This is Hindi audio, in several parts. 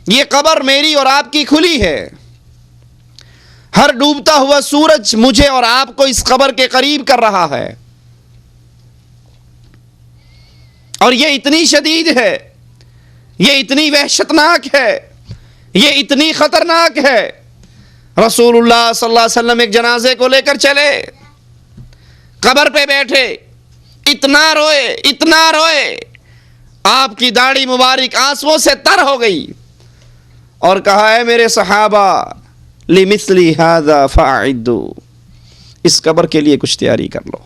ये कब्र मेरी और आपकी खुली है। हर डूबता हुआ सूरज मुझे और आपको इस कब्र के करीब कर रहा है। और ये इतनी शदीद है, ये इतनी वहशतनाक है, ये इतनी खतरनाक है। रसूलुल्लाह सल्लल्लाहु अलैहि वसल्लम एक जनाजे को लेकर चले, कब्र पे बैठे, इतना रोए, इतना रोए, आपकी दाढ़ी मुबारक आंसुओं से तर हो गई और कहा है मेरे सहाबा लिमिस्ली हाज़ा फ़अइद्दू, इस कब्र के लिए कुछ तैयारी कर लो,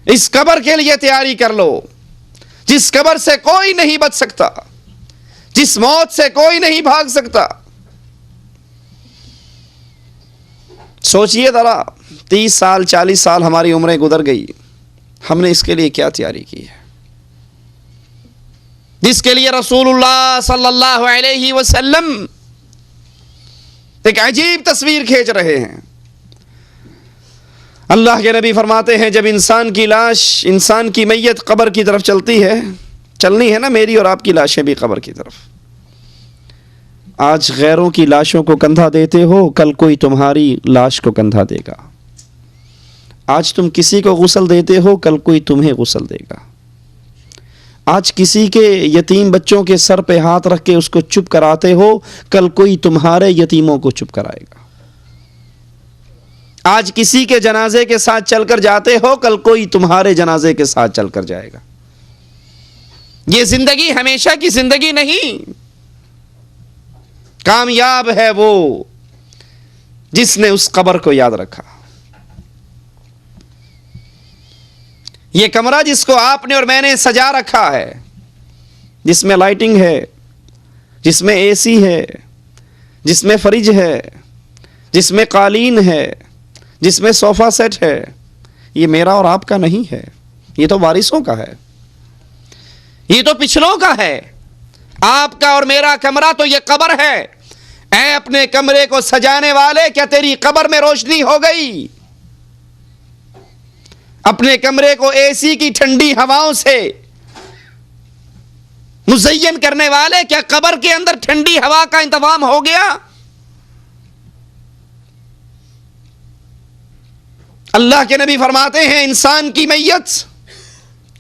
इस कब्र के लिए तैयारी कर लो, जिस कब्र से कोई नहीं बच सकता, जिस मौत से कोई नहीं भाग सकता। सोचिए जरा, 30 साल 40 साल हमारी उम्रें गुजर गई, हमने इसके लिए क्या तैयारी की है, जिसके लिए रसूलुल्लाह सल्लल्लाहु अलैहि वसल्लम एक अजीब तस्वीर खींच रहे हैं। अल्लाह के नबी फरमाते हैं, जब इंसान की लाश, इंसान की मैयत कब्र की तरफ चलती है, चलनी है ना मेरी और आपकी लाशें भी कब्र की तरफ। आज गैरों की लाशों को कंधा देते हो, कल कोई तुम्हारी लाश को कंधा देगा। आज तुम किसी को गुस्ल देते हो, कल कोई तुम्हें गुस्ल देगा। आज किसी के यतीम बच्चों के सर पे हाथ रख के उसको चुप कराते हो, कल कोई तुम्हारे यतीमों को चुप कराएगा। आज किसी के जनाजे के साथ चलकर जाते हो, कल कोई तुम्हारे जनाजे के साथ चलकर जाएगा। ये जिंदगी हमेशा की जिंदगी नहीं। कामयाब है वो जिसने उस कब्र को याद रखा। ये कमरा जिसको आपने और मैंने सजा रखा है, जिसमें लाइटिंग है, जिसमें एसी है, जिसमें फ्रिज है, जिसमें कालीन है, जिसमें सोफा सेट है, ये मेरा और आपका नहीं है, ये तो वारिसों का है, ये तो पिछलों का है। आपका और मेरा कमरा तो ये कब्र है। ऐ अपने कमरे को सजाने वाले, क्या तेरी कब्र में रोशनी हो गई? अपने कमरे को एसी की ठंडी हवाओं से मुज़य्यन करने वाले, क्या कब्र के अंदर ठंडी हवा का इंतजाम हो गया? अल्लाह के नबी फरमाते हैं, इंसान की मैयत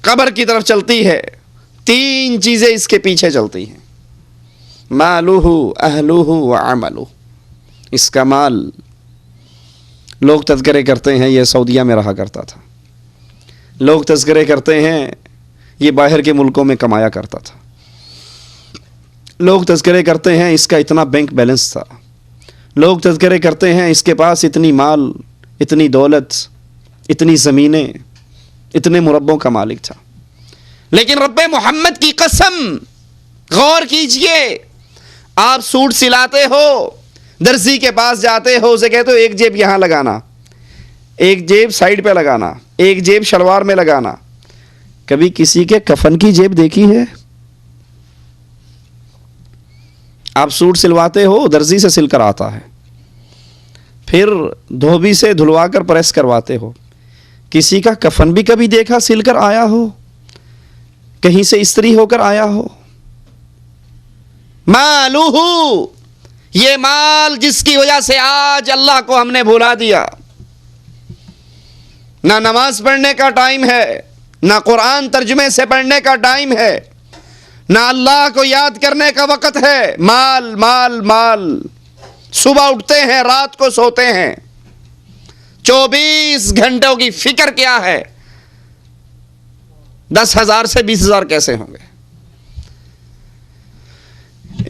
कब्र की तरफ चलती है, 3 चीजें इसके पीछे चलती हैं, मालुहु अहलुहु व अमलुहु। इसका माल, लोग तज़किरे करते हैं ये सऊदीया में रहा करता था, लोग तज़किरे करते हैं ये बाहर के मुल्कों में कमाया करता था, लोग तज़किरे करते हैं इसका इतना बैंक बैलेंस था, लोग तज़किरे करते हैं इसके पास इतनी माल, इतनी दौलत, इतनी ज़मीनें, इतने मुरब्बों का मालिक था। लेकिन रब्बे मोहम्मद की कसम, गौर कीजिए, आप सूट सिलाते हो, दर्जी के पास जाते हो, उसे कहते हो एक जेब यहां लगाना, एक जेब साइड पे लगाना, एक जेब शलवार में लगाना। कभी किसी के कफन की जेब देखी है? आप सूट सिलवाते हो, दर्जी से सिलकर आता है, फिर धोबी से धुलवाकर प्रेस करवाते हो। किसी का कफन भी कभी देखा सिलकर आया हो? कहीं से इस्त्री होकर आया हो? मालूहू, ये माल जिसकी वजह से आज अल्लाह को हमने भुला दिया। ना नमाज पढ़ने का टाइम है, ना कुरान तर्जुमे से पढ़ने का टाइम है, ना अल्लाह को याद करने का वक़्त है। माल माल माल, सुबह उठते हैं, रात को सोते हैं, 24 घंटों की फिक्र क्या है? 10,000 से 20,000 कैसे होंगे?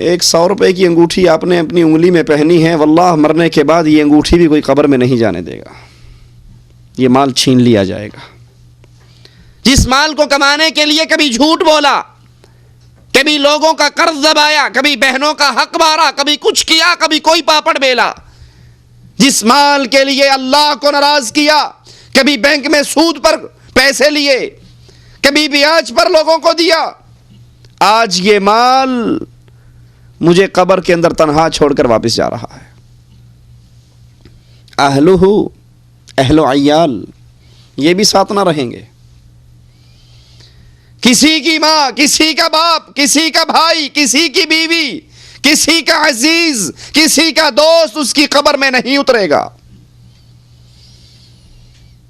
एक 100 रुपए की अंगूठी आपने अपनी उंगली में पहनी है, वल्लाह मरने के बाद ये अंगूठी भी कोई कब्र में नहीं जाने देगा, ये माल छीन लिया जाएगा। जिस माल को कमाने के लिए कभी झूठ बोला, कभी लोगों का कर्ज दबाया, कभी बहनों का हक मारा, कभी कुछ किया, कभी कोई पापड़ बेला, जिस माल के लिए अल्लाह को नाराज किया, कभी बैंक में सूद पर पैसे लिए, कभी ब्याज पर लोगों को दिया, आज ये माल मुझे कब्र के अंदर तन्हा छोड़कर वापस जा रहा है। अहलुहु, अहलो अय्याल, ये भी साथ ना रहेंगे। किसी की मां, किसी का बाप, किसी का भाई, किसी की बीवी, किसी का अजीज, किसी का दोस्त उसकी कब्र में नहीं उतरेगा।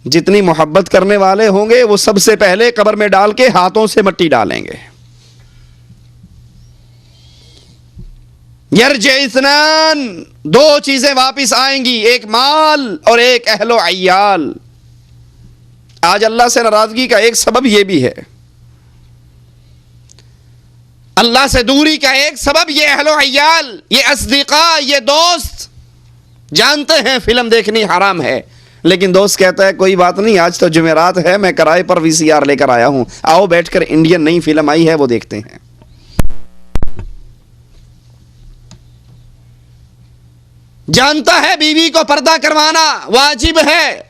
जितनी मोहब्बत करने वाले होंगे वो सबसे पहले कब्र में डाल के हाथों से मिट्टी डालेंगे। यरजे इस्नान, दो चीजें वापिस आएंगी, एक माल और एक अहलो अय्याल। आज अल्लाह से नाराजगी का एक सबब यह भी है, अल्लाह से दूरी का एक सबब ये अहलो अय्याल, ये अस्दिका, ये दोस्त। जानते हैं फिल्म देखनी हराम है, लेकिन दोस्त कहता है कोई बात नहीं, आज तो जुमेरात है, मैं किराए पर वीसीआर लेकर आया हूं, आओ बैठकर इंडियन नई फिल्म आई है वो देखते हैं। जानता है बीवी को पर्दा करवाना वाजिब है,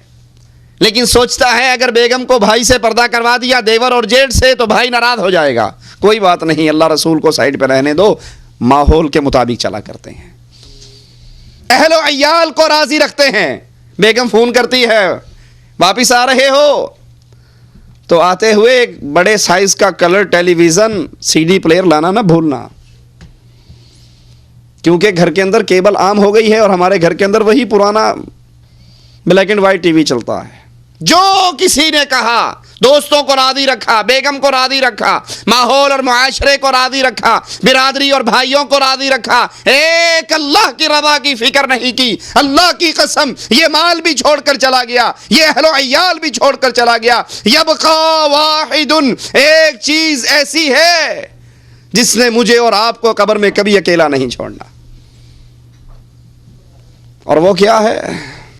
लेकिन सोचता है अगर बेगम को भाई से पर्दा करवा दिया, देवर और जेठ से, तो भाई नाराज हो जाएगा। कोई बात नहीं, अल्लाह रसूल को साइड पर रहने दो, माहौल के मुताबिक चला करते हैं। अहलो अय्याल को राजी रखते हैं। बेगम फोन करती है वापिस आ रहे हो, तो आते हुए एक बड़े साइज का कलर टेलीविजन सीडी प्लेयर लाना ना भूलना, क्योंकि घर के अंदर केबल आम हो गई है और हमारे घर के अंदर वही पुराना ब्लैक एंड व्हाइट टीवी चलता है। जो किसी ने कहा, दोस्तों को राजी रखा, बेगम को राजी रखा, माहौल और मुआशरे को राजी रखा, बिरादरी और भाइयों को राजी रखा, एक अल्लाह की रज़ा की फिक्र नहीं की। अल्लाह की कसम, ये माल भी छोड़कर चला गया, ये अहलो अय्याल भी छोड़कर चला गया। यबका वाहिदुन, एक चीज ऐसी है जिसने मुझे और आपको कब्र में कभी अकेला नहीं छोड़ना, और वो क्या है?